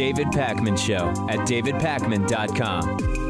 David Pakman Show at davidpakman.com.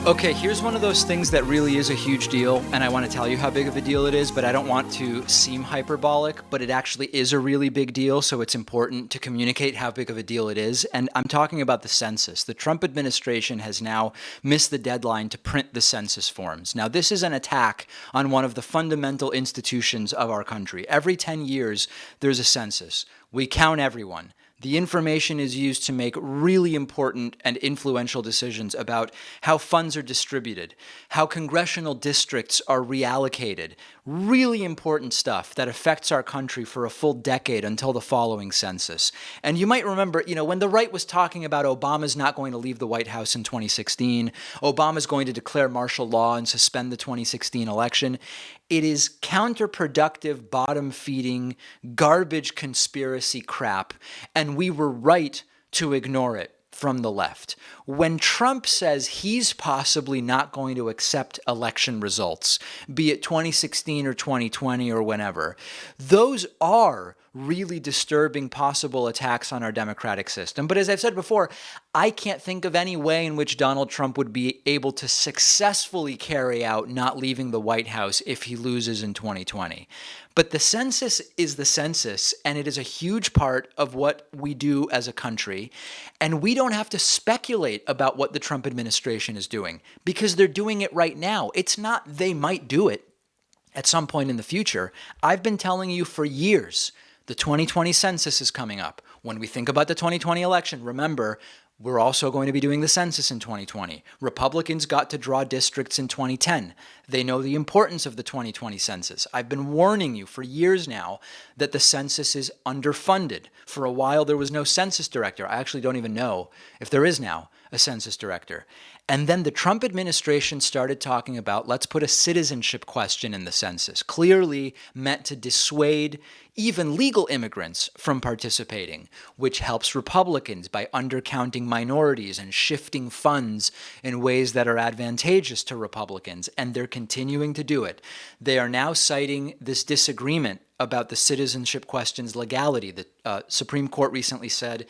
Okay, here's one of those things that really is a huge deal, and I want to tell you how big of a deal it is, but I don't want to seem hyperbolic, but it actually is a really big deal, so it's important to communicate how big of a deal it is, and I'm talking about the census. The Trump administration has now missed the deadline to print the census forms. Now, this is an attack on one of the fundamental institutions of our country. Every 10 years, there's a census. We count everyone. The information is used to make really important and influential decisions about how funds are distributed, how congressional districts are reallocated. Really important stuff that affects our country for a full decade until the following census. And you might remember, when the right was talking about Obama's not going to leave the White House in 2016, Obama's going to declare martial law and suspend the 2016 election. It is counterproductive, bottom-feeding, garbage conspiracy crap, and we were right to ignore it from the left. When Trump says he's possibly not going to accept election results, be it 2016 or 2020 or whenever, those are really disturbing possible attacks on our democratic system. But as I've said before, I can't think of any way in which Donald Trump would be able to successfully carry out not leaving the White House if he loses in 2020. But the census is the census, and it is a huge part of what we do as a country. And we don't have to speculate about what the Trump administration is doing because they're doing it right now. It's not they might do it at some point in the future. I've been telling you for years, the 2020 census is coming up. When we think about the 2020 election, remember, we're also going to be doing the census in 2020. Republicans got to draw districts in 2010. They know the importance of the 2020 census. I've been warning you for years now that the census is underfunded. For a while, there was no census director. I actually don't even know if there is now a census director. And then the Trump administration started talking about, let's put a citizenship question in the census, clearly meant to dissuade even legal immigrants from participating, which helps Republicans by undercounting minorities and shifting funds in ways that are advantageous to Republicans. And they're continuing to do it. They are now citing this disagreement about the citizenship question's legality. The Supreme Court recently said,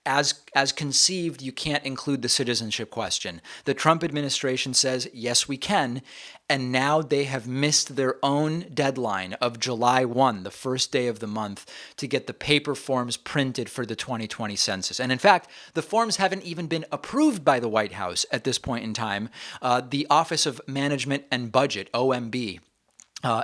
as conceived, you can't include the citizenship question. The Trump administration says, yes, we can. And now they have missed their own deadline of July 1, the first day of the month, to get the paper forms printed for the 2020 census. And in fact, the forms haven't even been approved by the White House at this point in time. The Office of Management and Budget, OMB,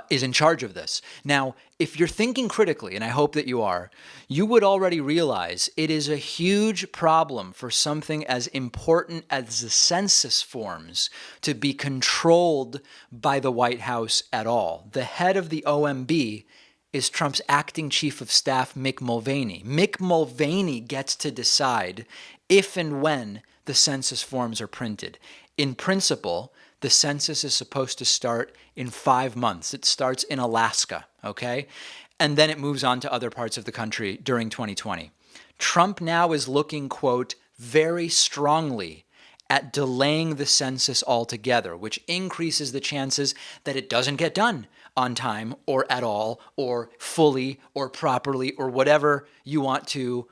is in charge of this. Now, if you're thinking critically, and I hope that you are, you would already realize it is a huge problem for something as important as the census forms to be controlled by the White House at all. The head of the OMB is Trump's acting chief of staff, Mick Mulvaney. Mick Mulvaney gets to decide if and when the census forms are printed. In principle, the census is supposed to start in 5 months. It starts in Alaska, okay? And then it moves on to other parts of the country during 2020. Trump now is looking, quote, very strongly at delaying the census altogether, which increases the chances that it doesn't get done on time or at all or fully or properly or whatever you want to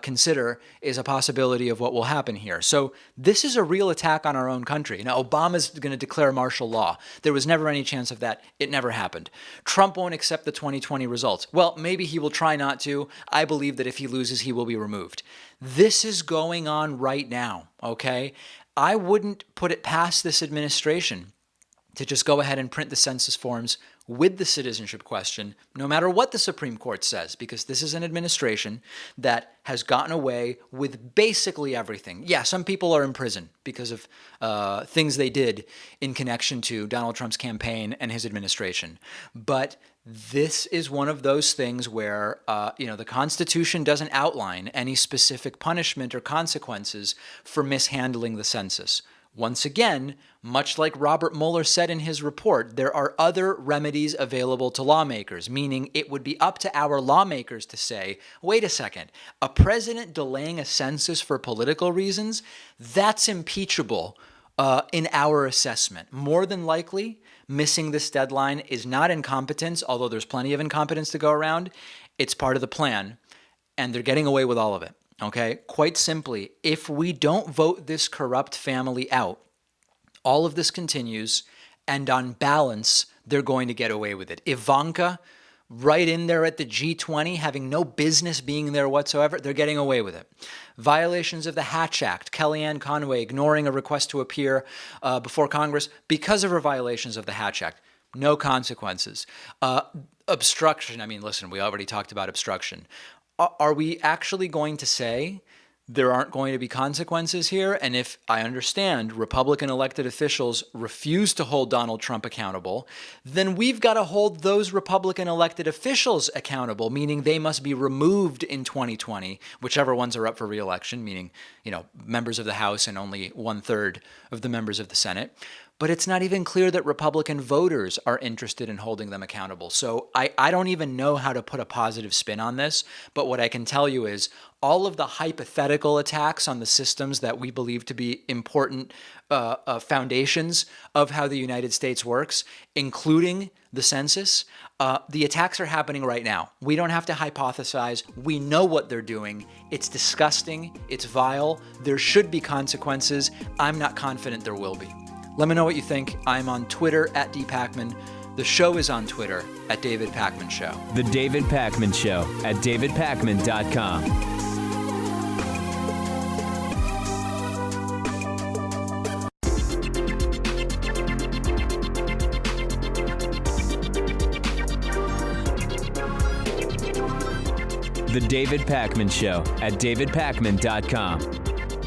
consider is a possibility of what will happen here. So this is a real attack on our own country. Now, Obama's going to declare martial law. There was never any chance of that. It never happened. Trump won't accept the 2020 results. Well, maybe he will try not to. I believe that if he loses, he will be removed. This is going on right now, okay? I wouldn't put it past this administration to just go ahead and print the census forms with the citizenship question, no matter what the Supreme Court says, because this is an administration that has gotten away with basically everything. Yeah, some people are in prison because of things they did in connection to Donald Trump's campaign and his administration. But this is one of those things where, the Constitution doesn't outline any specific punishment or consequences for mishandling the census. Once again, much like Robert Mueller said in his report, there are other remedies available to lawmakers, meaning it would be up to our lawmakers to say, wait a second, a president delaying a census for political reasons, that's impeachable in our assessment. More than likely, missing this deadline is not incompetence, although there's plenty of incompetence to go around. It's part of the plan, and they're getting away with all of it. Okay? Quite simply, if we don't vote this corrupt family out, all of this continues, and on balance, they're going to get away with it. Ivanka, right in there at the G20, having no business being there whatsoever, they're getting away with it. Violations of the Hatch Act, Kellyanne Conway ignoring a request to appear before Congress because of her violations of the Hatch Act. No consequences. Obstruction, I mean, listen, we already talked about obstruction. Are we actually going to say there aren't going to be consequences here? And if I understand Republican elected officials refuse to hold Donald Trump accountable, then we've got to hold those Republican elected officials accountable, meaning they must be removed in 2020, whichever ones are up for re-election, meaning, members of the House and only 1/3 of the members of the Senate. But it's not even clear that Republican voters are interested in holding them accountable. So I don't even know how to put a positive spin on this. But what I can tell you is all of the hypothetical attacks on the systems that we believe to be important foundations of how the United States works, including the census, the attacks are happening right now. We don't have to hypothesize. We know what they're doing. It's disgusting. It's vile. There should be consequences. I'm not confident there will be. Let me know what you think. I'm on Twitter at dpacman. The show is on Twitter at David Pakman Show. The David Pakman Show at davidpakman.com. The David Pakman Show at davidpakman.com.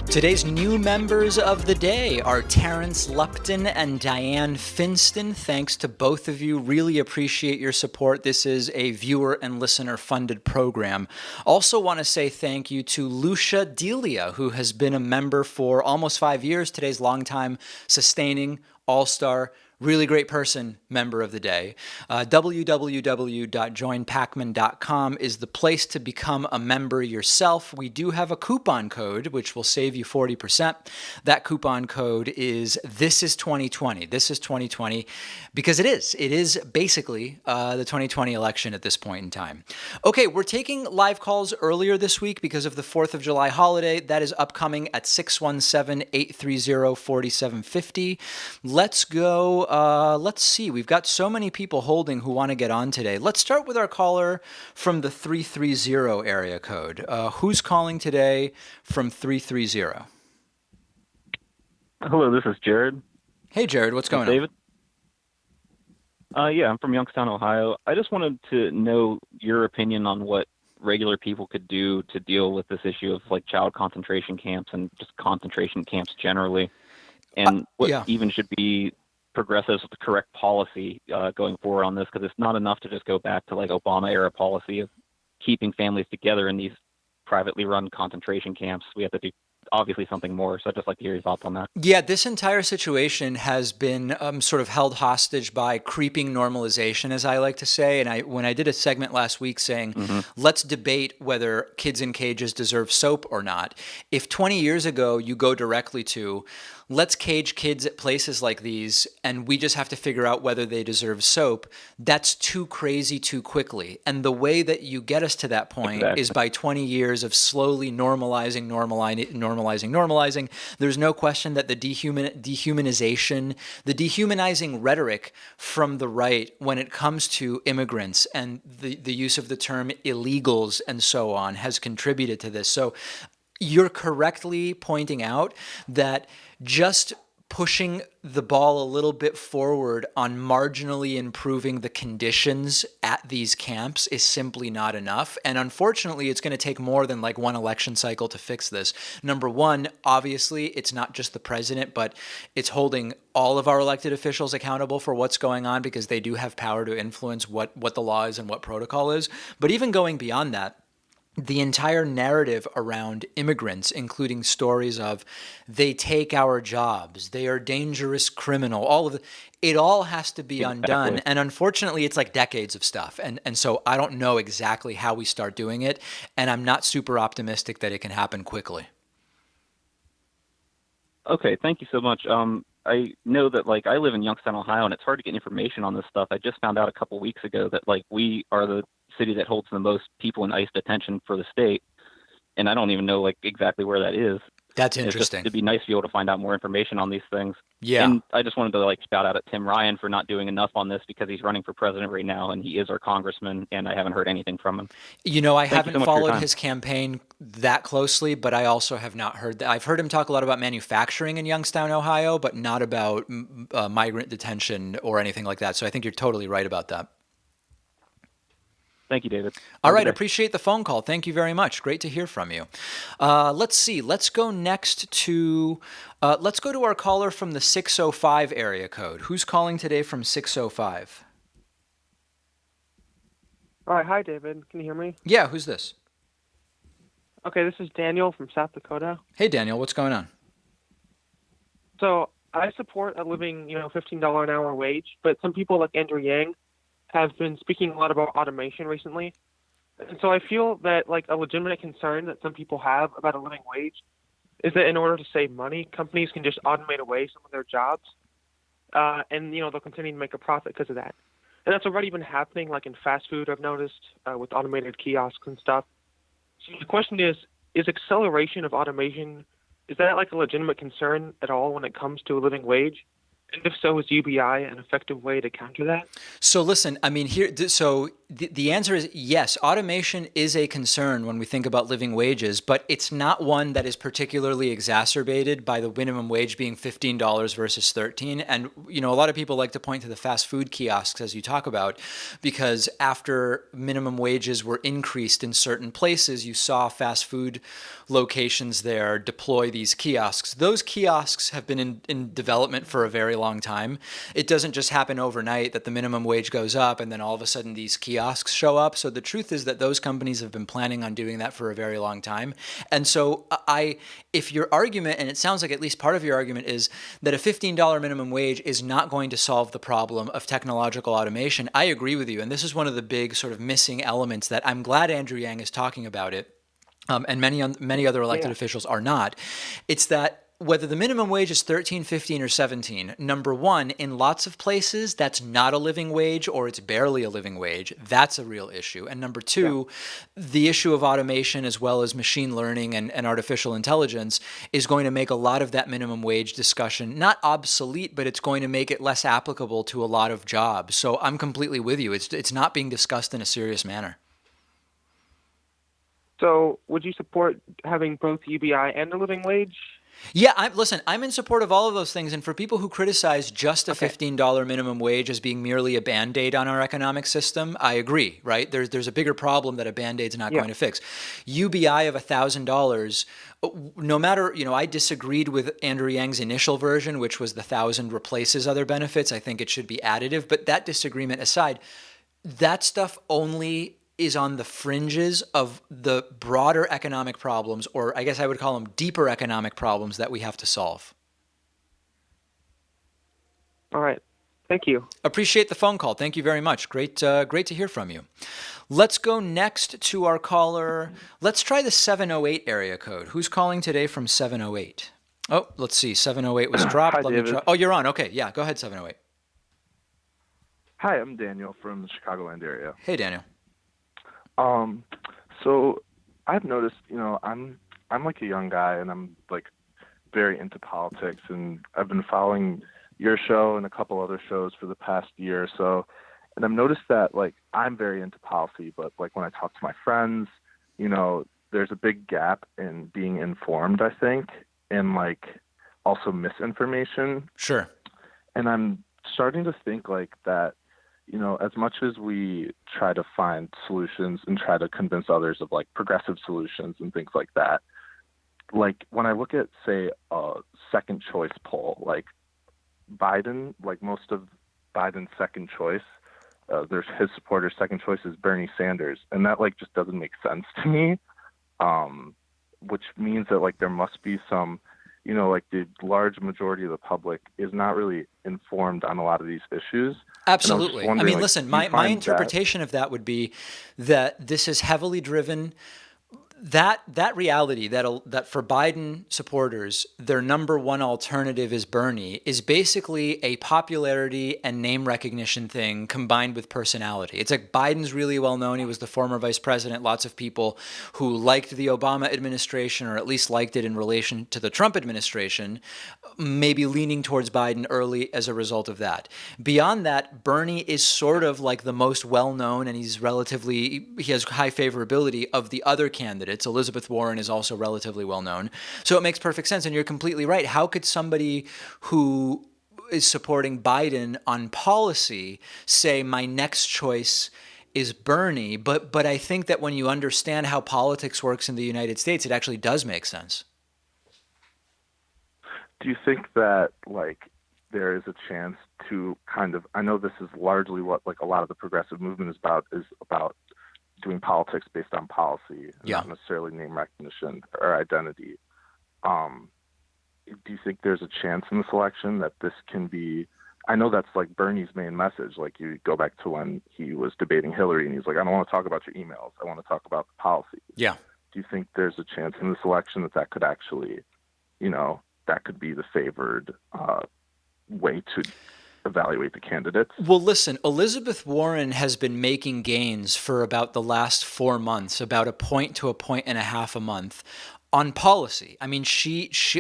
Today's new members of the day are Terrence Lupton and Diane Finston. Thanks to both of you. Really appreciate your support. This is a viewer and listener funded program. Also want to say thank you to Lucia Delia, who has been a member for almost 5 years. Today's longtime sustaining all-star, really great person, member of the day. www.joinpakman.com is the place to become a member yourself. We do have a coupon code, which will save you 40%. That coupon code is This is 2020. This is 2020 because it is. It is basically the 2020 election at this point in time. Okay, we're taking live calls earlier this week because of the 4th of July holiday. That is upcoming at 617-830-4750. Let's go. Let's see. We've got so many people holding who want to get on today. Let's start with our caller from the 330 area code. Who's calling today from 330? Hello, this is Jared. Hey, Jared. What's going David? Yeah, I'm from Youngstown, Ohio. I just wanted to know your opinion on what regular people could do to deal with this issue of child concentration camps and just concentration camps generally, and what even should be progressives with the correct policy going forward on this, because it's not enough to just go back to Obama era policy of keeping families together in these privately run concentration camps. We have to do obviously something more. So I'd just like to hear your thoughts on that. Yeah, this entire situation has been sort of held hostage by creeping normalization, as I like to say. And when I did a segment last week saying, let's debate whether kids in cages deserve soap or not. If 20 years ago you go directly to, let's cage kids at places like these, and we just have to figure out whether they deserve soap, that's too crazy too quickly. And the way that you get us to that point is by 20 years of slowly normalizing. There's no question that the dehumanization, the dehumanizing rhetoric from the right when it comes to immigrants and the use of the term illegals and so on has contributed to this. So you're correctly pointing out that just pushing the ball a little bit forward on marginally improving the conditions at these camps is simply not enough. And unfortunately, it's going to take more than one election cycle to fix this. Number one, obviously, it's not just the president, but it's holding all of our elected officials accountable for what's going on because they do have power to influence what the law is and what protocol is. But even going beyond that, the entire narrative around immigrants, including stories of they take our jobs, they are dangerous criminal, it all has to be undone. And unfortunately, it's decades of stuff. And so I don't know exactly how we start doing it. And I'm not super optimistic that it can happen quickly. Okay, thank you so much. I know that like I live in Youngstown, Ohio, and it's hard to get information on this stuff. I just found out a couple weeks ago that like we are the city that holds the most people in ICE detention for the state, and I don't even know like exactly where that is. That's And it's just interesting. it'd be nice to be able to find out more information on these things. Yeah. And I just wanted to like shout out at Tim Ryan for not doing enough on this because he's running for president right now and he is our congressman and I haven't heard anything from him. I Thank you so haven't much for your followed time. his campaign that closely, but I also have not heard that. I've heard him talk a lot about manufacturing in Youngstown, Ohio, but not about migrant detention or anything like that. So I think you're totally right about that. Thank you, David. All Have a right, good day. appreciate the phone call. Thank you very much. Great to hear from you. Let's see. Let's go next to let's go to our caller from the 605 area code. Who's calling today from 605? All right, hi David. Can you hear me? Yeah, who's this? Okay, this is Daniel from South Dakota. Hey, Daniel, what's going on? So I support a living, $15 an hour wage, but some people like Andrew Yang have been speaking a lot about automation recently. And so I feel that like a legitimate concern that some people have about a living wage is that in order to save money, companies can just automate away some of their jobs, and they'll continue to make a profit because of that. And that's already been happening, like in fast food. I've noticed with automated kiosks and stuff. So the question is acceleration of automation, is that like a legitimate concern at all when it comes to a living wage? And if so, is UBI an effective way to counter that? So listen, I mean, the answer is yes. Automation is a concern when we think about living wages, but it's not one that is particularly exacerbated by the minimum wage being $15 versus 13. And a lot of people like to point to the fast food kiosks as you talk about, because after minimum wages were increased in certain places, you saw fast food locations there deploy these kiosks. Those kiosks have been in development for a very long time. It doesn't just happen overnight that the minimum wage goes up and then all of a sudden these kiosks show up. So the truth is that those companies have been planning on doing that for a very long time. And so if your argument, and it sounds like at least part of your argument is that a $15 minimum wage is not going to solve the problem of technological automation, I agree with you. And this is one of the big sort of missing elements that I'm glad Andrew Yang is talking about it. And many other elected officials are not. It's that whether the minimum wage is 13, 15, or 17, number one, in lots of places, that's not a living wage or it's barely a living wage. That's a real issue. And number two, the issue of automation as well as machine learning and artificial intelligence is going to make a lot of that minimum wage discussion not obsolete, but it's going to make it less applicable to a lot of jobs. So I'm completely with you. It's not being discussed in a serious manner. So would you support having both UBI and a living wage? Yeah, I'm in support of all of those things. And for people who criticize just a $15 minimum wage as being merely a Band-Aid on our economic system, I agree, right? There's a bigger problem that a Band-Aid's not going to fix. UBI of $1,000, no matter, I disagreed with Andrew Yang's initial version, which was the 1,000 replaces other benefits. I think it should be additive. But that disagreement aside, that stuff only is on the fringes of the broader economic problems, or I guess I would call them deeper economic problems that we have to solve. All right. Thank you. Appreciate the phone call. Thank you very much. Great to hear from you. Let's go next to our caller. Let's try the 708 area code. Who's calling today from 708? Oh, let's see. 708 was dropped. Hi, David. Oh, you're on. Okay. Yeah, go ahead, 708. Hi, I'm Daniel from the Chicagoland area. Hey, Daniel. So I've noticed, I'm like a young guy and I'm like very into politics, and I've been following your show and a couple other shows for the past year or so. And I've noticed that like I'm very into policy, but like when I talk to my friends, there's a big gap in being informed, I think, and like also misinformation. Sure. And I'm starting to think like that, as much as we try to find solutions and try to convince others of like progressive solutions and things like that, like when I look at, say, a second choice poll, like Biden, like most of Biden's second choice, there's his supporters' second choice is Bernie Sanders. And that like just doesn't make sense to me, which means that like there must be some, like the large majority of the public is not really informed on a lot of these issues. Absolutely. I mean, like, listen, my interpretation of that would be that this is heavily driven. that reality that for Biden supporters, their number one alternative is Bernie is basically a popularity and name recognition thing combined with personality. It's like Biden's really well known. He was the former vice president. Lots of people who liked the Obama administration, or at least liked it in relation to the Trump administration, maybe leaning towards Biden early as a result of that. Beyond that, Bernie is sort of like the most well-known, and he has high favorability of the other candidates. Elizabeth Warren is also relatively well-known. So it makes perfect sense, and you're completely right. How could somebody who is supporting Biden on policy say my next choice is Bernie? But I think that when you understand how politics works in the United States, it actually does make sense. Do you think that there is a chance to I know this is largely what a lot of the progressive movement is about doing politics based on policy, not necessarily name recognition or identity. Do you think there's a chance in this election that this can be, I know that's Bernie's main message. You go back to when he was debating Hillary and he's like, I don't want to talk about your emails. I want to talk about the policy. Yeah. Do you think there's a chance in this election that could actually, that could be the favored way to evaluate the candidates? Well, listen, Elizabeth Warren has been making gains for about the last 4 months, about a point to a point and a half a month on policy. I mean,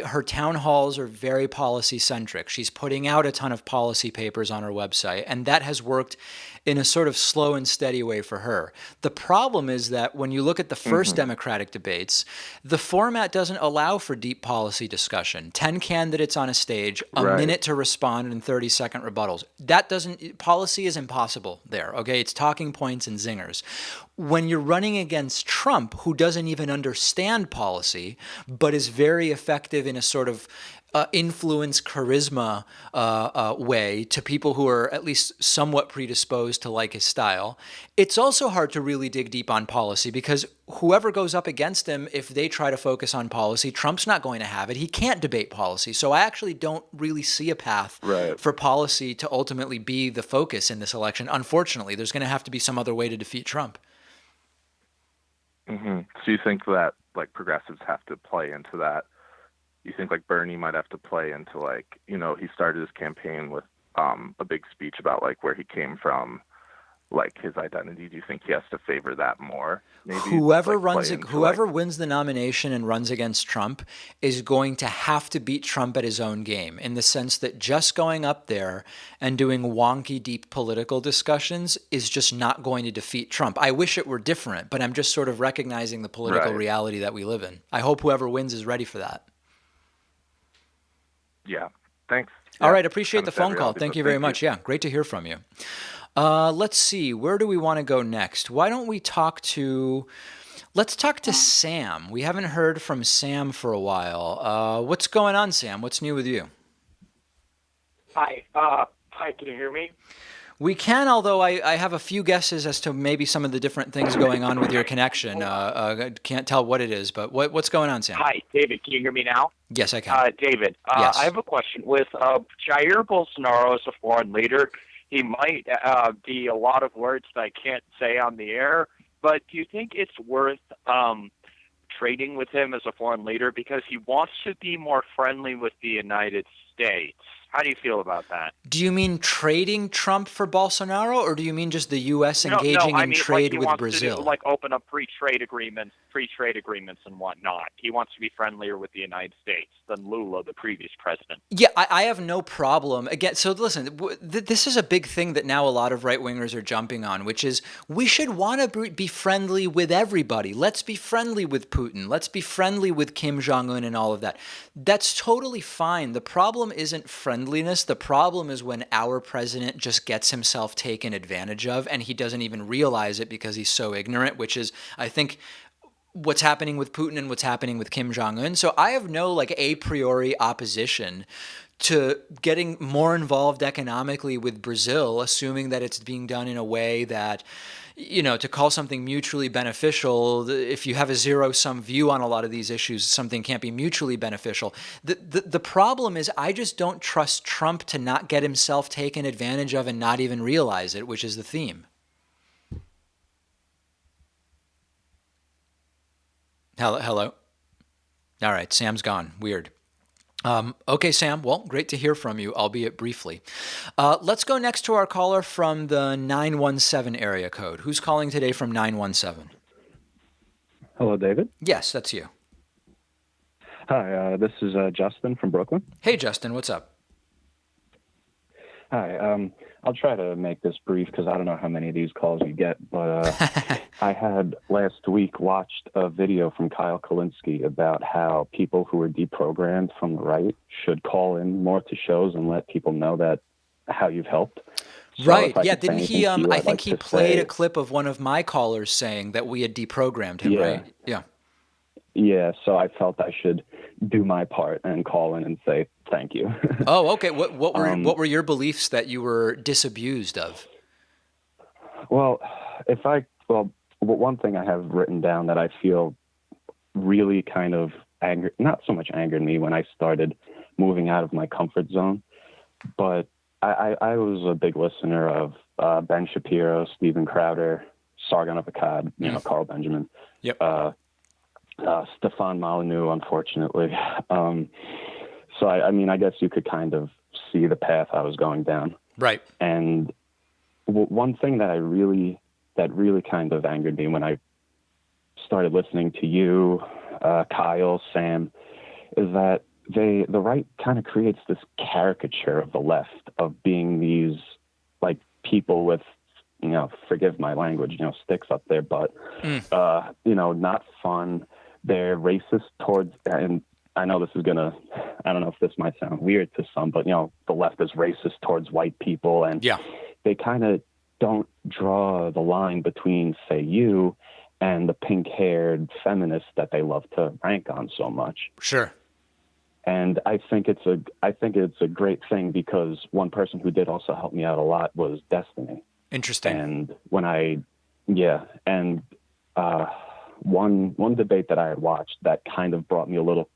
her town halls are very policy centric. She's putting out a ton of policy papers on her website, and that has worked in a sort of slow and steady way for her. The problem is that when you look at the first Democratic debates, the format doesn't allow for deep policy discussion. 10 candidates on a stage, a minute to respond, and 30-second rebuttals. Policy is impossible there, okay? It's talking points and zingers. When you're running against Trump, who doesn't even understand policy, but is very effective in a sort of influence charisma way to people who are at least somewhat predisposed to like his style, it's also hard to really dig deep on policy because whoever goes up against him, if they try to focus on policy, Trump's not going to have it. He can't debate policy. So I actually don't really see a path for policy to ultimately be the focus in this election. Unfortunately, there's going to have to be some other way to defeat Trump. Mm-hmm. So you think that progressives have to play into that? You think Bernie might have to play into he started his campaign with a big speech about where he came from, his identity. Do you think he has to favor that more? Maybe whoever wins the nomination and runs against Trump is going to have to beat Trump at his own game, in the sense that just going up there and doing wonky, deep political discussions is just not going to defeat Trump. I wish it were different, but I'm just sort of recognizing the political reality that we live in. I hope whoever wins is ready for that. Yeah. Thanks. All right. Appreciate the phone call. Thank you very much. Yeah. Great to hear from you. Let's see. Where do we want to go next? Why don't we let's talk to Sam. We haven't heard from Sam for a while. What's going on, Sam? What's new with you? Hi. Can you hear me? We can, although I have a few guesses as to maybe some of the different things going on with your connection. I can't tell what it is, but what's going on, Sam? Hi, David. Can you hear me now? Yes, I can. David, yes. I have a question. With Jair Bolsonaro as a foreign leader, he might be a lot of words that I can't say on the air, but do you think it's worth trading with him as a foreign leader because he wants to be more friendly with the United States? How do you feel about that? Do you mean trading Trump for Bolsonaro, or do you mean just the U.S. engaging in trade with Brazil? He wants to open up free trade agreements and whatnot. He wants to be friendlier with the United States than Lula, the previous president. Yeah, I have no problem. Again, so listen, this is a big thing that now a lot of right-wingers are jumping on, which is we should want to be friendly with everybody. Let's be friendly with Putin. Let's be friendly with Kim Jong-un and all of that. That's totally fine. The problem isn't friendliness. The problem is when our president just gets himself taken advantage of and he doesn't even realize it because he's so ignorant, which is, I think, what's happening with Putin and what's happening with Kim Jong-un. So I have no a priori opposition to getting more involved economically with Brazil, assuming that it's being done in a way that, to call something mutually beneficial, if you have a zero-sum view on a lot of these issues, something can't be mutually beneficial. The problem is I just don't trust Trump to not get himself taken advantage of and not even realize it, which is the theme. Hello. All right, Sam's gone. Weird. Okay, Sam. Well, great to hear from you, albeit briefly. Let's go next to our caller from the 917 area code. Who's calling today from 917? Hello, David. Yes, that's you. Hi, this is Justin from Brooklyn. Hey, Justin. What's up? Hi. I'll try to make this brief because I don't know how many of these calls you get, but I had last week watched a video from Kyle Kalinske about how people who are deprogrammed from the right should call in more to shows and let people know that how you've helped. So right. Yeah. Didn't he? I think he played a clip of one of my callers saying that we had deprogrammed him, right? Yeah. Yeah. So I felt I should do my part and call in and say thank you. Oh, okay. What were your beliefs that you were disabused of? Well, one thing I have written down that I feel really kind of not so much angered me when I started moving out of my comfort zone, but I was a big listener of Ben Shapiro, Steven Crowder, Sargon of Akkad, Carl Benjamin. Yep. Stefan Molyneux, unfortunately. So I guess you could kind of see the path I was going down. Right. And one thing that really kind of angered me when I started listening to you, Kyle, Sam, is that the right kind of creates this caricature of the left of being these like people with, forgive my language, sticks up their butt, not fun. They're racist towards, and I know I don't know if this might sound weird to some, but the left is racist towards white people, and they kind of don't draw the line between, say, you and the pink-haired feminists that they love to rank on so much. Sure. And I think it's a great thing because one person who did also help me out a lot was Destiny. Interesting. And one debate that I had watched that kind of brought me a little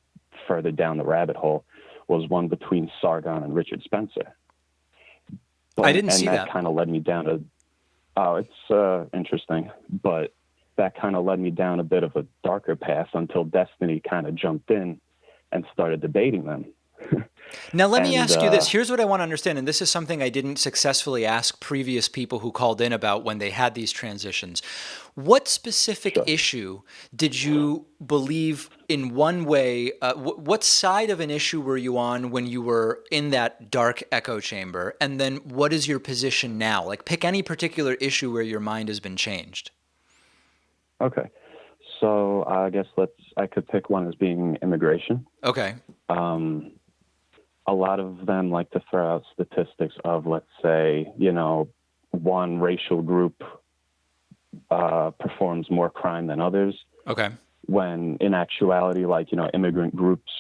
further down the rabbit hole was one between Sargon and Richard Spencer. I didn't see that. And that kind of led me down it's interesting, but that kind of led me down a bit of a darker path until Destiny kind of jumped in and started debating them. Now, let me ask you this. Here's what I want to understand, and this is something I didn't successfully ask previous people who called in about when they had these transitions. What specific issue did you believe in one way? What side of an issue were you on when you were in that dark echo chamber? And then what is your position now? Like, pick any particular issue where your mind has been changed. Okay. So I guess I could pick one as being immigration. Okay. A lot of them like to throw out statistics of, let's say, one racial group performs more crime than others. Okay. When in actuality, immigrant groups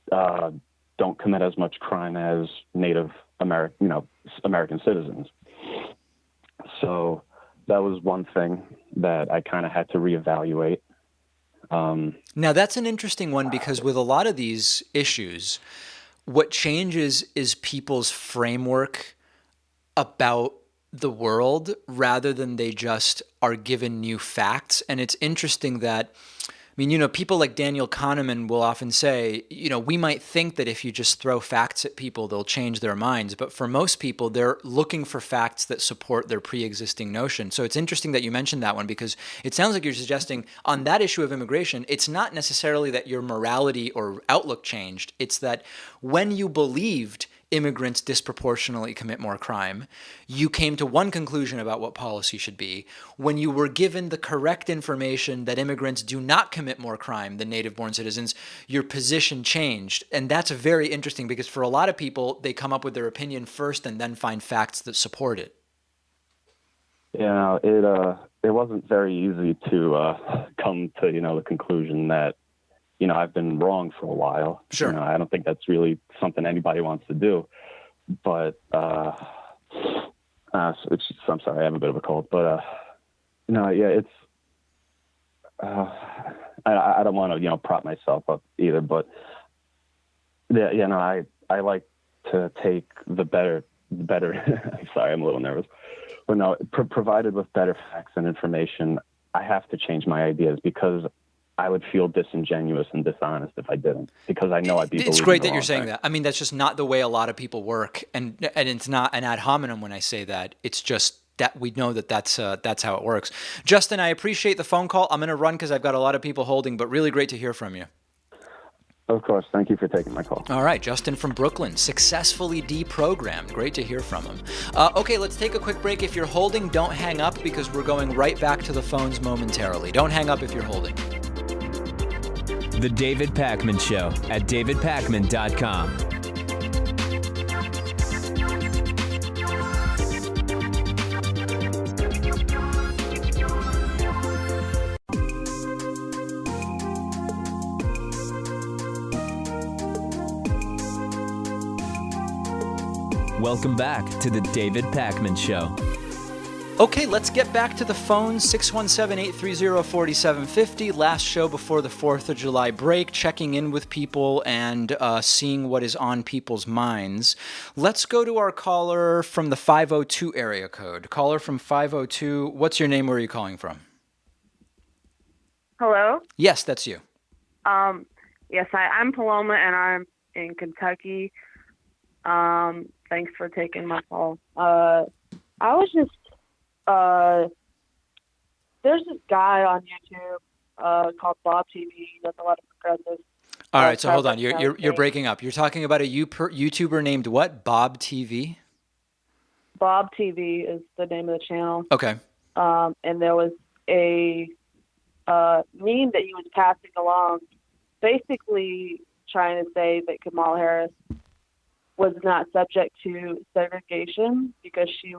don't commit as much crime as Native American citizens. So that was one thing that I kind of had to reevaluate. Now, that's an interesting one because with a lot of these issues, what changes is people's framework about the world rather than they just are given new facts. And it's interesting that, people like Daniel Kahneman will often say, we might think that if you just throw facts at people, they'll change their minds. But for most people, they're looking for facts that support their pre-existing notion. So it's interesting that you mentioned that one because it sounds like you're suggesting on that issue of immigration, it's not necessarily that your morality or outlook changed. It's that when you believed immigrants disproportionately commit more crime, you came to one conclusion about what policy should be. When you were given the correct information that immigrants do not commit more crime than native-born citizens, your position changed. And that's very interesting because for a lot of people, they come up with their opinion first and then find facts that support it. Yeah, it wasn't very easy to come to, the conclusion that I've been wrong for a while. Sure. I don't think that's really something anybody wants to do. But I'm sorry, I have a bit of a cold. But it's I don't want to prop myself up either. But I like to take the better. I'm sorry, I'm a little nervous. But no, provided with better facts and information, I have to change my ideas because I would feel disingenuous and dishonest if I didn't, because I know I'd be. It's great that you're saying that. I mean, that's just not the way a lot of people work, and it's not an ad hominem when I say that. It's just that we know that's how it works. Justin, I appreciate the phone call. I'm going to run because I've got a lot of people holding, but really great to hear from you. Of course. Thank you for taking my call. All right. Justin from Brooklyn, successfully deprogrammed. Great to hear from him. Okay, let's take a quick break. If you're holding, don't hang up because we're going right back to the phones momentarily. Don't hang up if you're holding. The David Pakman Show at davidpakman.com. Welcome back to the David Pakman Show. Okay, let's get back to the phones. 617-830-4750. Last show before the 4th of July break, checking in with people and seeing what is on people's minds. Let's go to our caller from the 502 area code. Caller from 502, what's your name? Where are you calling from? Hello? Yes, that's you. Yes, I'm Paloma, and I'm in Kentucky. Thanks for taking my call. I was just, there's this guy on YouTube called Bob TV. He does a lot of progressive. All right, so hold on. You're breaking up. You're talking about a YouTuber named what? Bob TV? Bob TV is the name of the channel. Okay. And there was a meme that he was passing along, basically trying to say that Kamala Harris was not subject to segregation because she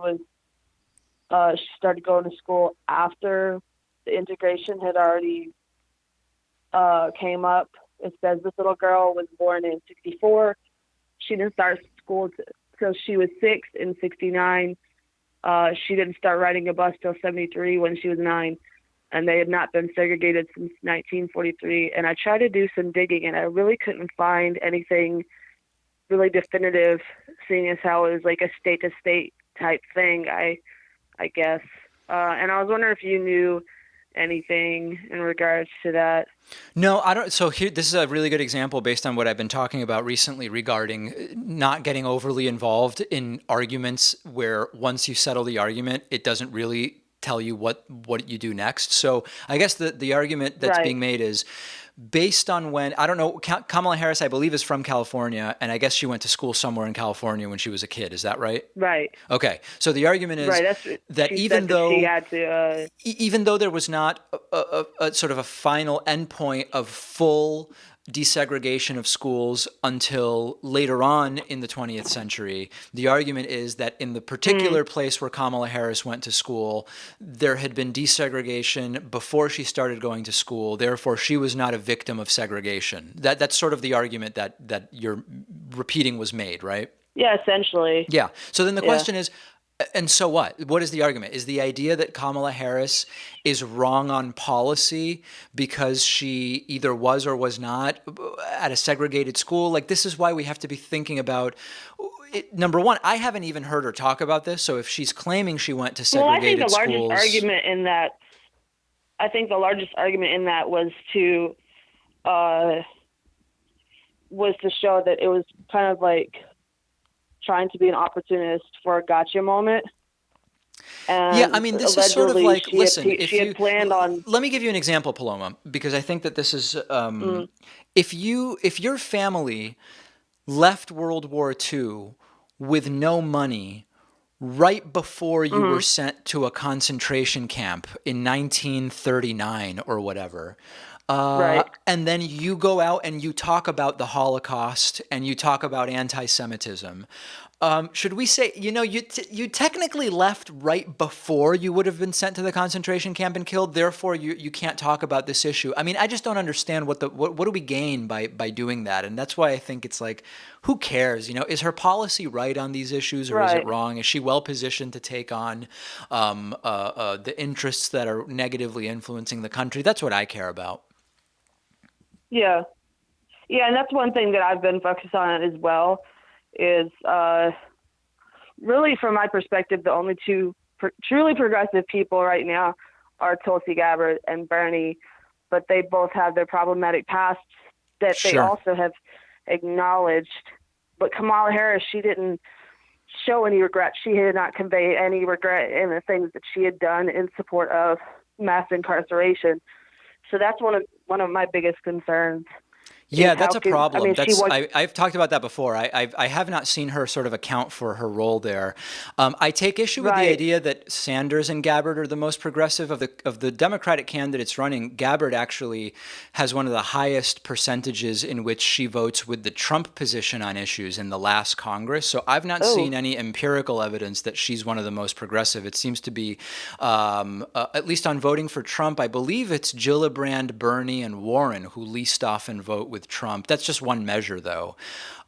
started going to school after the integration had already came up. It says this little girl was born in 1964. She didn't start school till she was 6 in 1969. She didn't start riding a bus till 1973 when she was 9. And they had not been segregated since 1943. And I tried to do some digging, and I really couldn't find anything really definitive, seeing as how it was like a state-to-state type thing, I guess. And I was wondering if you knew anything in regards to that. No, I don't. So here, this is a really good example based on what I've been talking about recently regarding not getting overly involved in arguments where once you settle the argument, it doesn't really tell you what you do next. So I guess the argument that's being made is based on when, I don't know, Kamala Harris, I believe, is from California, and I guess she went to school somewhere in California when she was a kid. Is that right? Right. Okay. So the argument is that even though there was not a sort of a final endpoint of full desegregation of schools until later on in the 20th century, the argument is that in the particular place where Kamala Harris went to school, there had been desegregation before she started going to school. Therefore, she was not a victim of segregation. That's sort of the argument that you're repeating was made, right? Yeah, essentially. Yeah. So then the question is, and so what? What is the argument? Is the idea that Kamala Harris is wrong on policy because she either was or was not at a segregated school? Like, this is why we have to be thinking about it. Number one, I haven't even heard her talk about this. So if she's claiming she went to segregated schools, I think the largest argument in that was to show that it was kind of like trying to be an opportunist for a gotcha moment. And yeah, I mean, this is sort of like, listen, she had planned on. Let me give you an example, Paloma, because I think that this is, if your family left World War II with no money right before you were sent to a concentration camp in 1939 or whatever, and then you go out and you talk about the Holocaust and you talk about anti-Semitism. Should we say, you technically left right before you would have been sent to the concentration camp and killed. Therefore, you can't talk about this issue. I mean, I just don't understand what do we gain by doing that? And that's why I think it's like, who cares? Is her policy right on these issues, or is it wrong? Is she well positioned to take on the interests that are negatively influencing the country? That's what I care about. Yeah, and that's one thing that I've been focused on as well. Is really, from my perspective, the only two truly progressive people right now are Tulsi Gabbard and Bernie. but they both have their problematic pasts that they Sure. also have acknowledged. But Kamala Harris, she didn't show any regret. She did not convey any regret in the things that she had done in support of mass incarceration. So that's one of my biggest concerns. Yeah, is that's how a can- problem. I mean, she was, I've talked about that before. I have not seen her sort of account for her role there. I take issue with the Right. idea that Sanders and Gabbard are the most progressive of the Democratic candidates running. Gabbard actually has one of the highest percentages in which she votes with the Trump position on issues in the last Congress. So I've not seen any empirical evidence that she's one of the most progressive. It seems to be, at least on voting for Trump, I believe it's Gillibrand, Bernie, and Warren who least often vote with Trump. That's just one measure, though.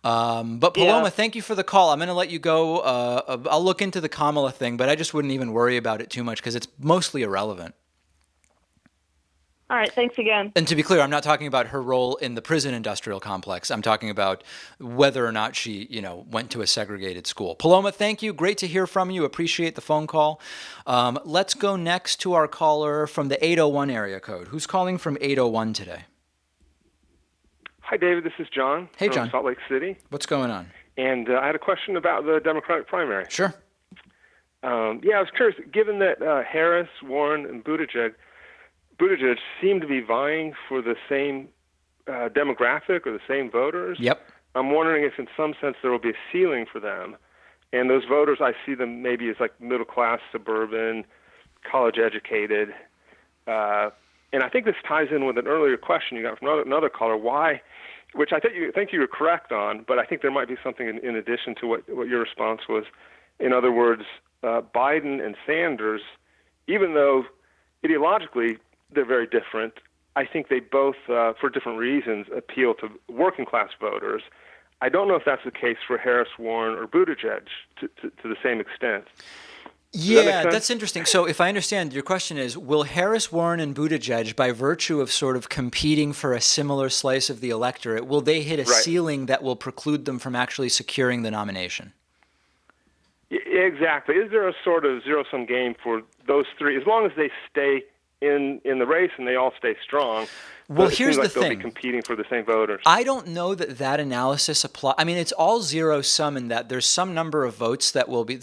But Paloma, thank you for the call. I'm going to let you go. I'll look into the Kamala thing, but I just wouldn't even worry about it too much because it's mostly irrelevant. all right, thanks again. And to be clear, I'm not talking about her role in the prison industrial complex. I'm talking about whether or not she, went to a segregated school. Paloma, thank you. Great to hear from you. Appreciate the phone call. Let's go next to our caller from the 801 area code. Who's calling from 801 today? Hi, David. This is John Hey, from John. Salt Lake City. What's going on? And I had a question about the Democratic primary. Sure. I was curious, given that Harris, Warren, and Buttigieg seem to be vying for the same demographic or the same voters. Yep. I'm wondering if in some sense there will be a ceiling for them. And those voters, I see them maybe as like middle-class, suburban, college-educated. And I think this ties in with an earlier question you got from another caller, why, which I think you were correct on, but I think there might be something in addition to what your response was. In other words, Biden and Sanders, even though ideologically they're very different, I think they both, for different reasons, appeal to working class voters. I don't know if that's the case for Harris, Warren, or Buttigieg to the same extent. Yeah, that's interesting. So if I understand, your question is, will Harris, Warren, and Buttigieg, by virtue of sort of competing for a similar slice of the electorate, will they hit a ceiling that will preclude them from actually securing the nomination? Exactly. Is there a sort of zero-sum game for those three, as long as they stay in the race and they all stay strong? Well, it here's seems like the they'll thing. be competing for the same voters. I don't know that analysis applies. I mean, it's all zero sum in that there's some number of ballots that will be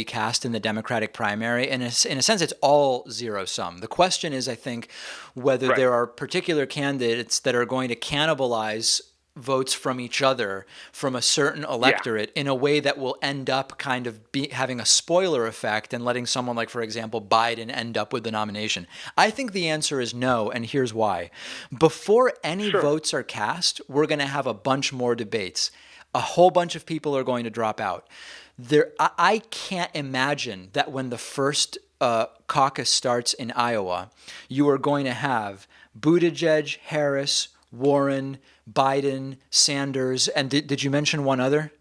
cast in the Democratic primary. And in a sense, it's all zero sum. The question is, I think, whether there are particular candidates that are going to cannibalize votes from each other from a certain electorate in a way that will end up kind of having a spoiler effect and letting someone like, for example, Biden end up with the nomination. I think the answer is no, and here's why. Before any votes are cast, we're going to have a bunch more debates. A whole bunch of people are going to drop out. I can't imagine that when the first caucus starts in Iowa, you are going to have Buttigieg, Harris, Warren, Biden, Sanders, and did you mention one other?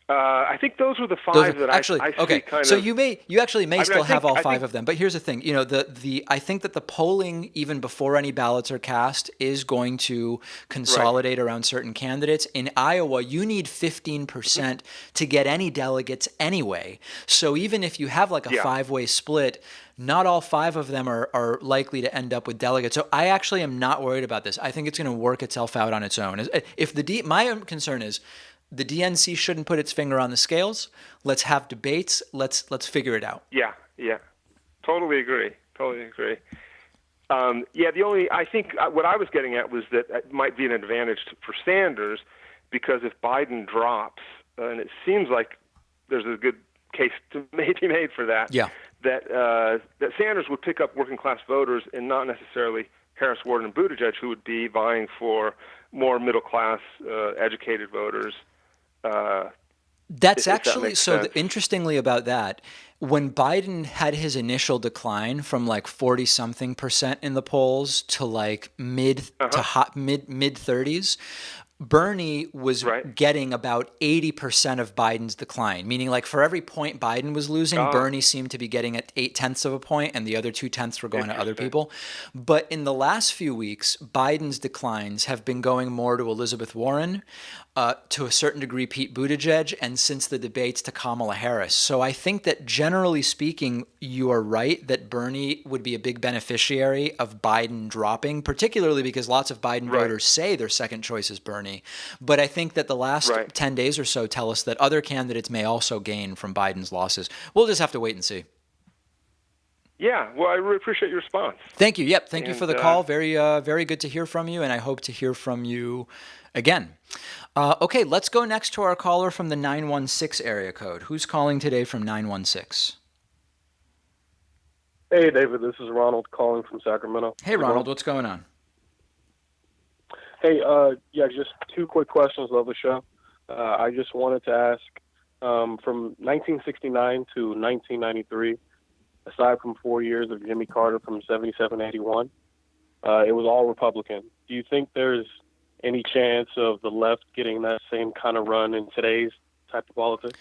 I think those were the five that actually, I see okay. kind So of. you actually may still have all I five think of them. But here's the thing, I think that the polling, even before any ballots are cast, is going to consolidate around certain candidates. In Iowa, you need 15% to get any delegates anyway. So even if you have like a five-way split, not all five of them are likely to end up with delegates. So I actually am not worried about this. I think it's going to work itself out on its own. My concern is, the DNC shouldn't put its finger on the scales. Let's have debates. Let's figure it out. Yeah. Totally agree. I think what I was getting at was that it might be an advantage for Sanders, because if Biden drops, and it seems like there's a good case to be made for that, that Sanders would pick up working class voters and not necessarily Harris, Warren, and Buttigieg, who would be vying for more middle class, educated voters. That's actually interestingly about that. When Biden had his initial decline from like 40-something% in the polls to like mid 30s, Bernie was Right. getting about 80% of Biden's decline, meaning like for every point Biden was losing, Bernie seemed to be getting at 0.8 of a point, and the other 0.2 were going to other people. But in the last few weeks, Biden's declines have been going more to Elizabeth Warren, to a certain degree Pete Buttigieg, and since the debates to Kamala Harris. So I think that generally speaking, you are right that Bernie would be a big beneficiary of Biden dropping, particularly because lots of Biden voters say their second choice is Bernie. But I think that the last 10 days or so tell us that other candidates may also gain from Biden's losses. We'll just have to wait and see. Yeah, well, I really appreciate your response. Thank you. Yep, thank you for the call. Very, very good to hear from you, and I hope to hear from you again. Okay, let's go next to our caller from the 916 area code. Who's calling today from 916? Hey, David, this is Ronald calling from Sacramento. Hey, Ronald, what's going on? Hey, just two quick questions. Love the show. I just wanted to ask, from 1969 to 1993, aside from 4 years of Jimmy Carter from 77 to 81, it was all Republican. Do you think there's any chance of the left getting that same kind of run in today's type of politics?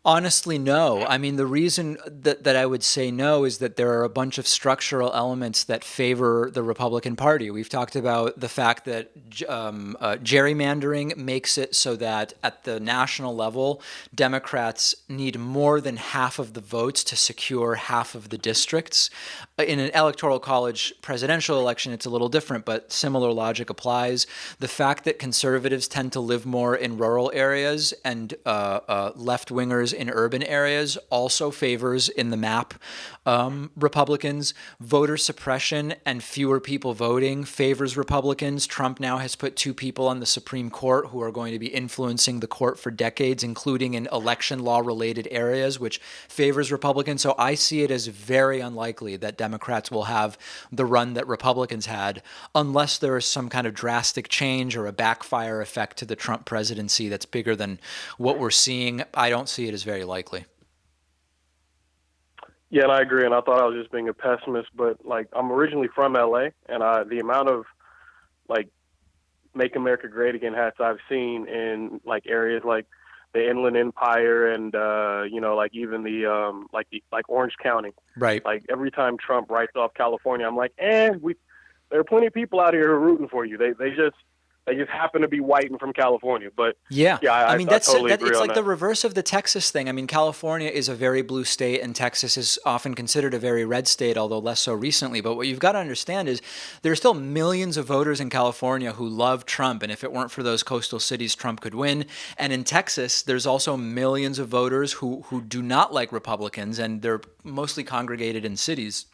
Honestly, no. I mean, the reason that I would say no is that there are a bunch of structural elements that favor the Republican Party. We've talked about the fact that gerrymandering makes it so that at the national level, Democrats need more than half of the votes to secure half of the districts. In an electoral college presidential election, it's a little different, but similar logic applies. The fact that conservatives tend to live more in rural areas and left-wingers in urban areas also favors in the map Republicans. Voter suppression and fewer people voting favors Republicans. Trump now has put 2 people on the Supreme Court who are going to be influencing the court for decades, including in election law related areas, which favors Republicans. So I see it as very unlikely that Democrats will have the run that Republicans had unless there is some kind of drastic change or a backfire effect to the Trump presidency that's bigger than what we're seeing. I don't see it as very likely. Yeah, and I agree. And I thought I was just being a pessimist, but like I'm originally from LA, and the amount of like "Make America Great Again" hats I've seen in like areas like the Inland Empire and like even the like Orange County. Right. Like every time Trump writes off California, I'm like, there are plenty of people out here who are rooting for you. They just happen to be white and from California. But I mean, I totally agree it's on like the reverse of the Texas thing. I mean, California is a very blue state and Texas is often considered a very red state, although less so recently. But what you've got to understand is there are still millions of voters in California who love Trump. And if it weren't for those coastal cities, Trump could win. And in Texas, there's also millions of voters who do not like Republicans, and they're mostly congregated in cities.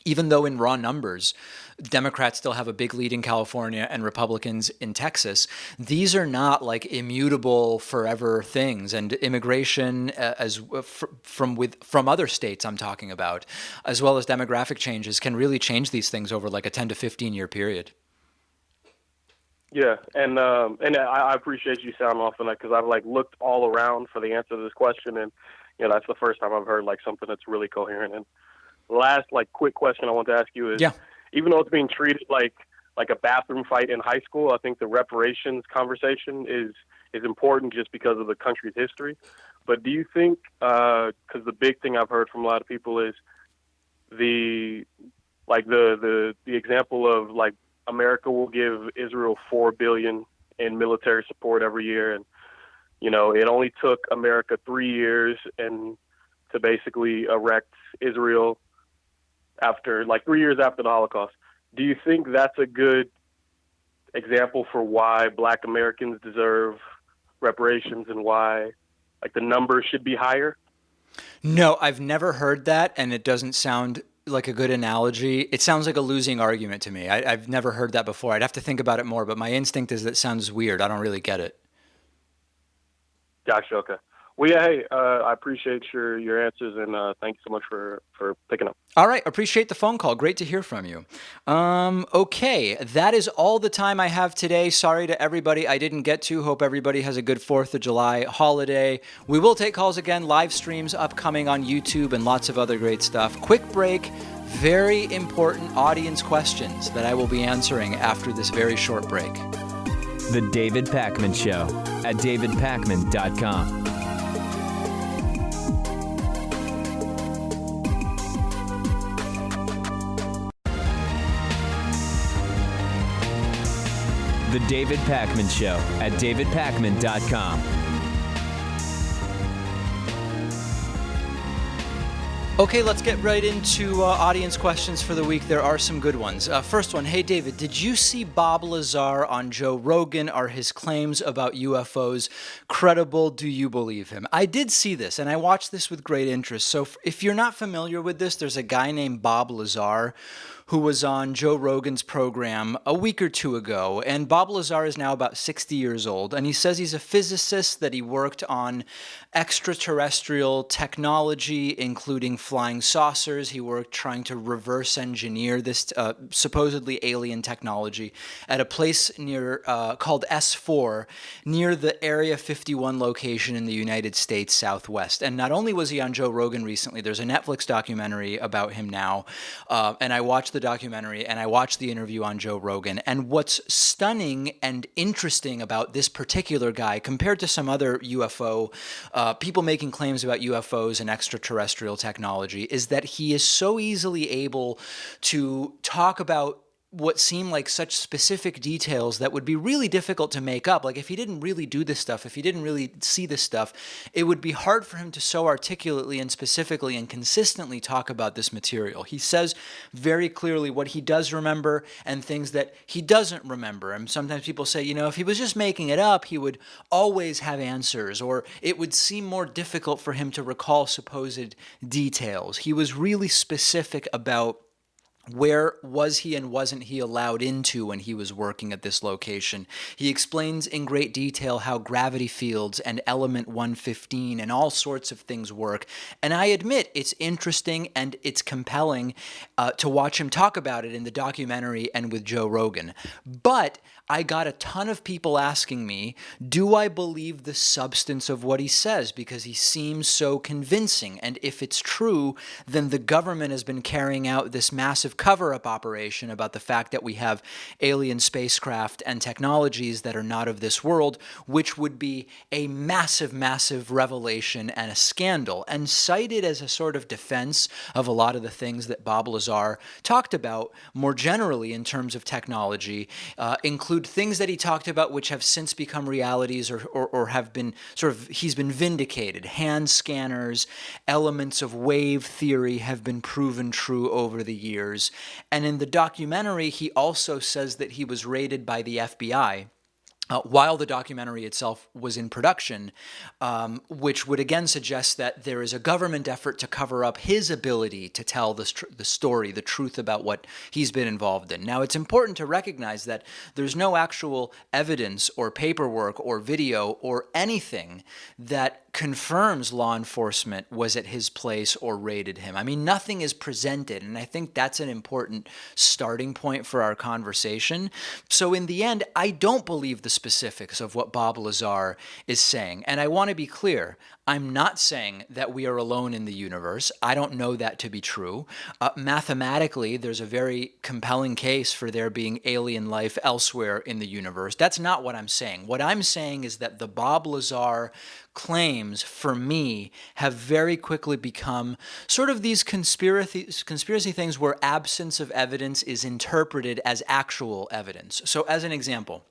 Even though in raw numbers, Democrats still have a big lead in California and Republicans in Texas, these are not like immutable forever things. And immigration, from other states I'm talking about, as well as demographic changes, can really change these things over like a 10 to 15 year period. Yeah, and I appreciate you sounding off on that because I've like looked all around for the answer to this question, and that's the first time I've heard like something that's really coherent. And last like quick question I want to ask you is, even though it's being treated like a bathroom fight in high school, I think the reparations conversation is important just because of the country's history. But do you think, because the big thing I've heard from a lot of people is the example of like America will give Israel $4 billion in military support every year, and it only took America 3 years and to basically erect Israel after like 3 years after the Holocaust. Do you think that's a good example for why Black Americans deserve reparations and why like the numbers should be higher? No, I've never heard that, and it doesn't sound like a good analogy. It sounds like a losing argument to me. I've never heard that before. I'd have to think about it more, but my instinct is that sounds weird. I don't really get it. Gotcha. Okay. Well, yeah, hey, I appreciate your answers, and thank you so much for picking up. All right. Appreciate the phone call. Great to hear from you. Okay. That is all the time I have today. Sorry to everybody I didn't get to. Hope everybody has a good 4th of July holiday. We will take calls again, live streams upcoming on YouTube, and lots of other great stuff. Quick break. Very important audience questions that I will be answering after this very short break. The David Pakman Show at davidpakman.com. The David Pakman Show at davidpakman.com. Okay, let's get right into audience questions for the week. There are some good ones. First one, hey David, did you see Bob Lazar on Joe Rogan? Are his claims about UFOs credible? Do you believe him? I did see this, and I watched this with great interest. So if you're not familiar with this, there's a guy named Bob Lazar who was on Joe Rogan's program a week or two ago. And Bob Lazar is now about 60 years old. And he says he's a physicist, that he worked on extraterrestrial technology, including flying saucers. He worked trying to reverse engineer this supposedly alien technology at a place near called S4, near the Area 51 location in the United States Southwest. And not only was he on Joe Rogan recently, there's a Netflix documentary about him now. And I watched the documentary and I watched the interview on Joe Rogan. And what's stunning and interesting about this particular guy compared to some other UFO people making claims about UFOs and extraterrestrial technology is that he is so easily able to talk about what seem like such specific details that would be really difficult to make up. Like if he didn't really do this stuff, if he didn't really see this stuff, it would be hard for him to so articulately and specifically and consistently talk about this material. He says very clearly what he does remember and things that he doesn't remember. And sometimes people say, you know, if he was just making it up, he would always have answers, or it would seem more difficult for him to recall supposed details. He was really specific about where was he and wasn't he allowed into when he was working at this location. He explains in great detail how gravity fields and element 115 and all sorts of things work. And I admit it's interesting and it's compelling to watch him talk about it in the documentary and with Joe Rogan. But I got a ton of people asking me, do I believe the substance of what he says? Because he seems so convincing. And if it's true, then the government has been carrying out this massive cover-up operation about the fact that we have alien spacecraft and technologies that are not of this world, which would be a massive, massive revelation and a scandal. And cited as a sort of defense of a lot of the things that Bob Lazar talked about more generally in terms of technology, include things that he talked about which have since become realities or have been sort of, he's been vindicated. Hand scanners, elements of wave theory have been proven true over the years. And in the documentary, he also says that he was raided by the FBI while the documentary itself was in production, which would again suggest that there is a government effort to cover up his ability to tell the story, the truth about what he's been involved in. Now, it's important to recognize that there's no actual evidence or paperwork or video or anything that confirms law enforcement was at his place or raided him. I mean, nothing is presented, and I think that's an important starting point for our conversation. So in the end, I don't believe the specifics of what Bob Lazar is saying. And I want to be clear, I'm not saying that we are alone in the universe. I don't know that to be true. Mathematically, there's a very compelling case for there being alien life elsewhere in the universe. That's not what I'm saying. What I'm saying is that the Bob Lazar claims, for me, have very quickly become sort of these conspiracy things where absence of evidence is interpreted as actual evidence. So as an example,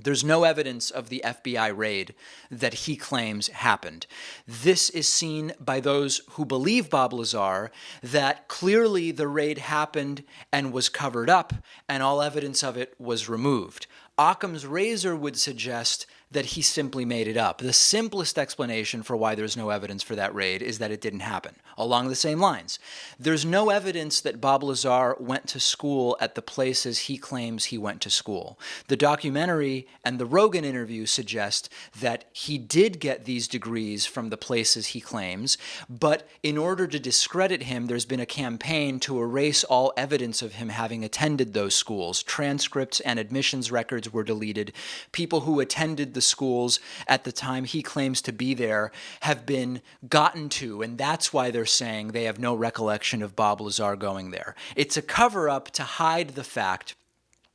there's no evidence of the FBI raid that he claims happened. This is seen by those who believe Bob Lazar that clearly the raid happened and was covered up and all evidence of it was removed. Occam's razor would suggest that he simply made it up. The simplest explanation for why there's no evidence for that raid is that it didn't happen. Along the same lines, there's no evidence that Bob Lazar went to school at the places he claims he went to school. The documentary and the Rogan interview suggest that he did get these degrees from the places he claims, but in order to discredit him, there's been a campaign to erase all evidence of him having attended those schools. Transcripts and admissions records were deleted. People who attended the schools at the time he claims to be there have been gotten to, and that's why they're saying they have no recollection of Bob Lazar going there. It's a cover-up to hide the fact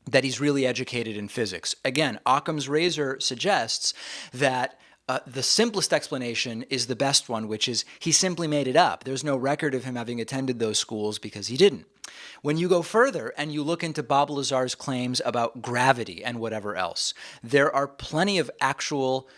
that he's really educated in physics. Again, Occam's razor suggests that the simplest explanation is the best one, which is he simply made it up. There's no record of him having attended those schools because he didn't. When you go further and you look into Bob Lazar's claims about gravity and whatever else, there are plenty of actual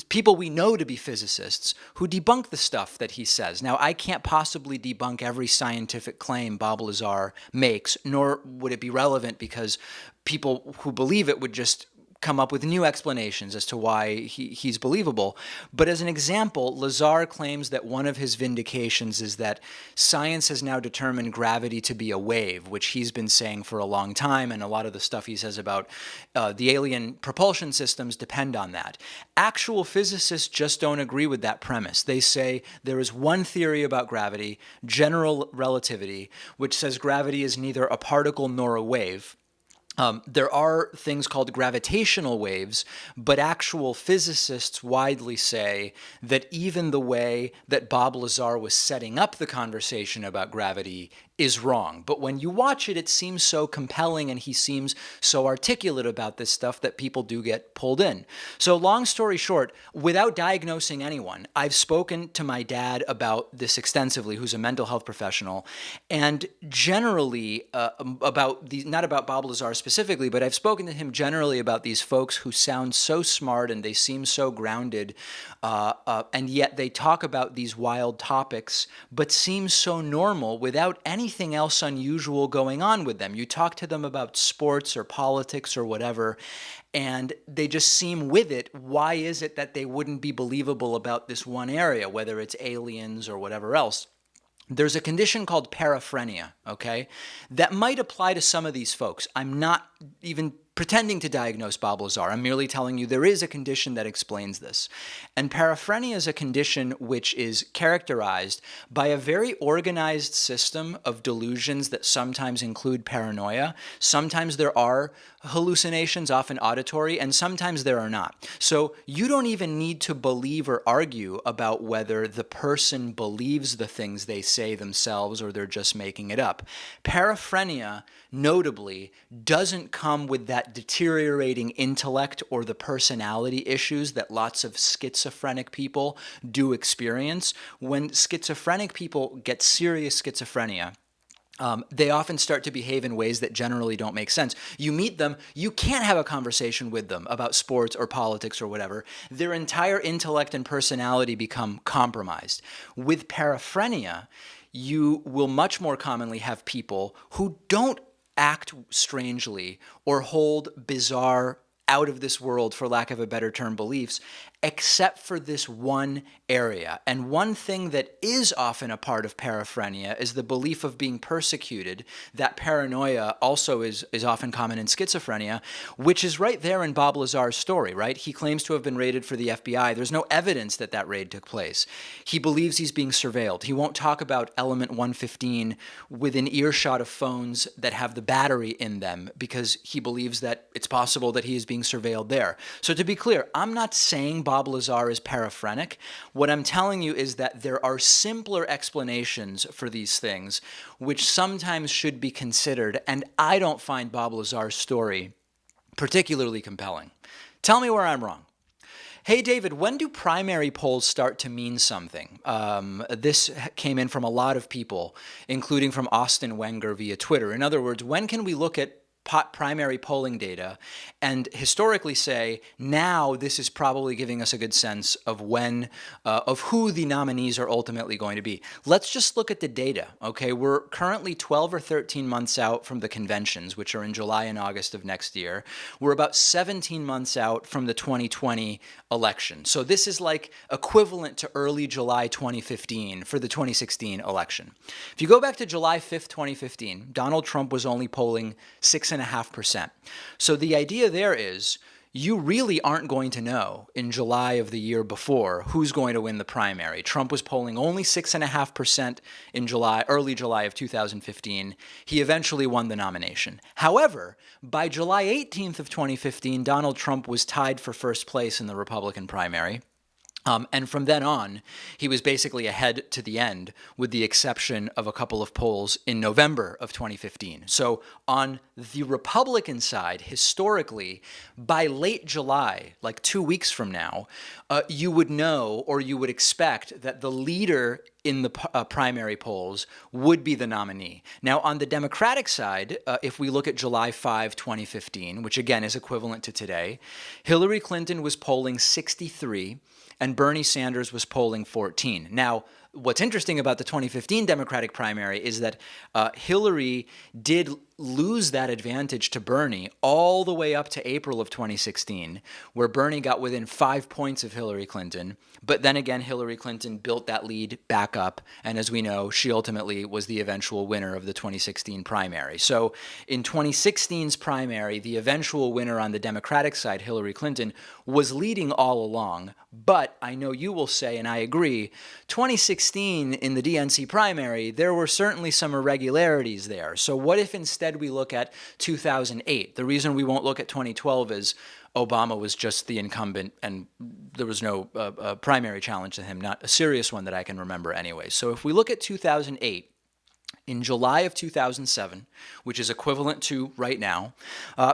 people we know to be physicists who debunk the stuff that he says. Now, I can't possibly debunk every scientific claim Bob Lazar makes, nor would it be relevant because people who believe it would just come up with new explanations as to why he's believable. But as an example, Lazar claims that one of his vindications is that science has now determined gravity to be a wave, which he's been saying for a long time, and a lot of the stuff he says about the alien propulsion systems depend on that. Actual physicists just don't agree with that premise. They say there is one theory about gravity, general relativity, which says gravity is neither a particle nor a wave. There are things called gravitational waves, but actual physicists widely say that even the way that Bob Lazar was setting up the conversation about gravity is wrong. But when you watch it, it seems so compelling and he seems so articulate about this stuff that people do get pulled in. So long story short, without diagnosing anyone, I've spoken to my dad about this extensively, who's a mental health professional, and generally about these, not about Bob Lazar specifically, but I've spoken to him generally about these folks who sound so smart and they seem so grounded, and yet they talk about these wild topics, but seem so normal without anything else unusual going on with them. You talk to them about sports or politics or whatever, and they just seem with it. Why is it that they wouldn't be believable about this one area, whether it's aliens or whatever else? There's a condition called paraphrenia, okay, that might apply to some of these folks. I'm not even pretending to diagnose Bob Lazar. I'm merely telling you there is a condition that explains this. And paraphrenia is a condition which is characterized by a very organized system of delusions that sometimes include paranoia. Sometimes there are hallucinations, often auditory, and sometimes there are not. So you don't even need to believe or argue about whether the person believes the things they say themselves or they're just making it up. Paraphrenia, notably, doesn't come with that deteriorating intellect or the personality issues that lots of schizophrenic people do experience. When schizophrenic people get serious schizophrenia, they often start to behave in ways that generally don't make sense. You meet them, you can't have a conversation with them about sports or politics or whatever. Their entire intellect and personality become compromised. With paraphrenia, you will much more commonly have people who don't act strangely or hold bizarre, out of this world, for lack of a better term, beliefs, except for this one area. And one thing that is often a part of paraphrenia is the belief of being persecuted. That paranoia also is often common in schizophrenia, which is right there in Bob Lazar's story, right? He claims to have been raided for the FBI. There's no evidence that that raid took place. He believes he's being surveilled. He won't talk about element 115 within earshot of phones that have the battery in them because he believes that it's possible that he is being surveilled there. So to be clear, I'm not saying Bob Lazar is paraphrenic. What I'm telling you is that there are simpler explanations for these things which sometimes should be considered, and I don't find Bob Lazar's story particularly compelling. Tell me where I'm wrong. Hey, David, when do primary polls start to mean something? This came in from a lot of people, including from Austin Wenger via Twitter. In other words, when can we look at primary polling data and historically say, now this is probably giving us a good sense of when, of who the nominees are ultimately going to be? Let's just look at the data, okay? We're currently 12 or 13 months out from the conventions, which are in July and August of next year. We're about 17 months out from the 2020 election. So this is like equivalent to early July 2015 for the 2016 election. If you go back to July 5th, 2015, Donald Trump was only polling 6.5%. So the idea there is you really aren't going to know in July of the year before who's going to win the primary. Trump was polling only 6.5% in July, early July of 2015. He eventually won the nomination. However, by July 18th of 2015, Donald Trump was tied for first place in the Republican primary. And from then on, he was basically ahead to the end, with the exception of a couple of polls in November of 2015. So on the Republican side, historically, by late July, like 2 weeks from now, you would know, or you would expect, that the leader in the primary polls would be the nominee. Now, on the Democratic side, if we look at July 5, 2015, which again is equivalent to today, Hillary Clinton was polling 63, and Bernie Sanders was polling 14. Now, what's interesting about the 2015 Democratic primary is that Hillary did lose that advantage to Bernie all the way up to April of 2016, where Bernie got within 5 points of Hillary Clinton. But then again, Hillary Clinton built that lead back up. And as we know, she ultimately was the eventual winner of the 2016 primary. So in 2016's primary, the eventual winner on the Democratic side, Hillary Clinton, was leading all along. But I know you will say, and I agree, 2016 in the DNC primary, there were certainly some irregularities there. So what if instead we look at 2008? The reason we won't look at 2012 is Obama was just the incumbent and there was no primary challenge to him, not a serious one that I can remember anyway. So if we look at 2008, in July of 2007, which is equivalent to right now,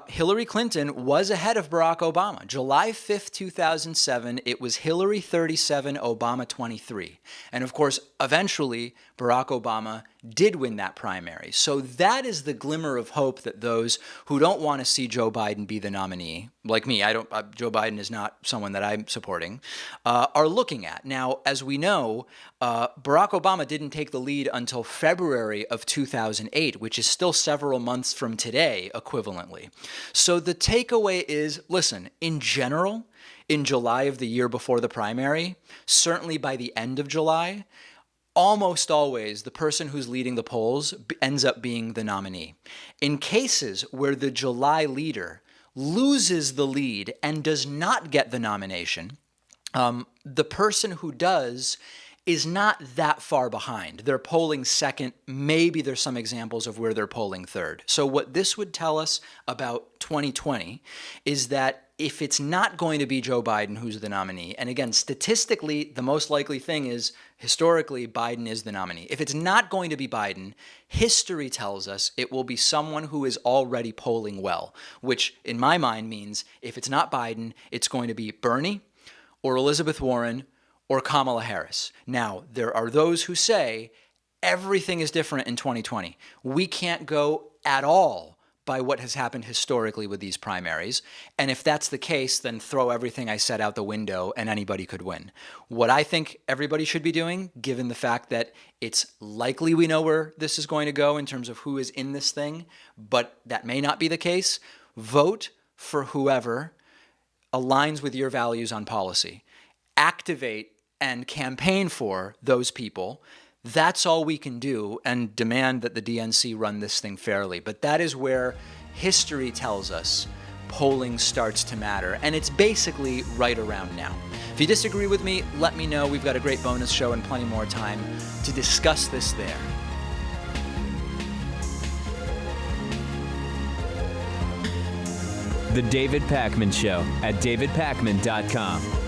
Hillary Clinton was ahead of Barack Obama. July 5th, 2007, it was Hillary 37, Obama 23. And of course, eventually, Barack Obama did win that primary. So that is the glimmer of hope that those who don't want to see Joe Biden be the nominee, like me, Joe Biden is not someone that I'm supporting, are looking at. Now, as we know, Barack Obama didn't take the lead until February of 2008, which is still several months from today, equivalently. So the takeaway is, listen, in general, in July of the year before the primary, certainly by the end of July, almost always the person who's leading the polls ends up being the nominee. In cases where the July leader loses the lead and does not get the nomination, the person who does is not that far behind. They're polling second. Maybe there's some examples of where they're polling third. So what this would tell us about 2020 is that if it's not going to be Joe Biden who's the nominee, and again, statistically, the most likely thing is, historically, Biden is the nominee. If it's not going to be Biden, history tells us it will be someone who is already polling well, which in my mind means if it's not Biden, it's going to be Bernie or Elizabeth Warren or Kamala Harris. Now, there are those who say everything is different in 2020. We can't go at all by what has happened historically with these primaries. And if that's the case, then throw everything I said out the window and anybody could win. What I think everybody should be doing, given the fact that it's likely we know where this is going to go in terms of who is in this thing, but that may not be the case, vote for whoever aligns with your values on policy. Activate and campaign for those people. That's all we can do, and demand that the DNC run this thing fairly. But that is where history tells us polling starts to matter, and it's basically right around now. If you disagree with me, let me know. We've got a great bonus show and plenty more time to discuss this there. The David Pakman Show at davidpakman.com.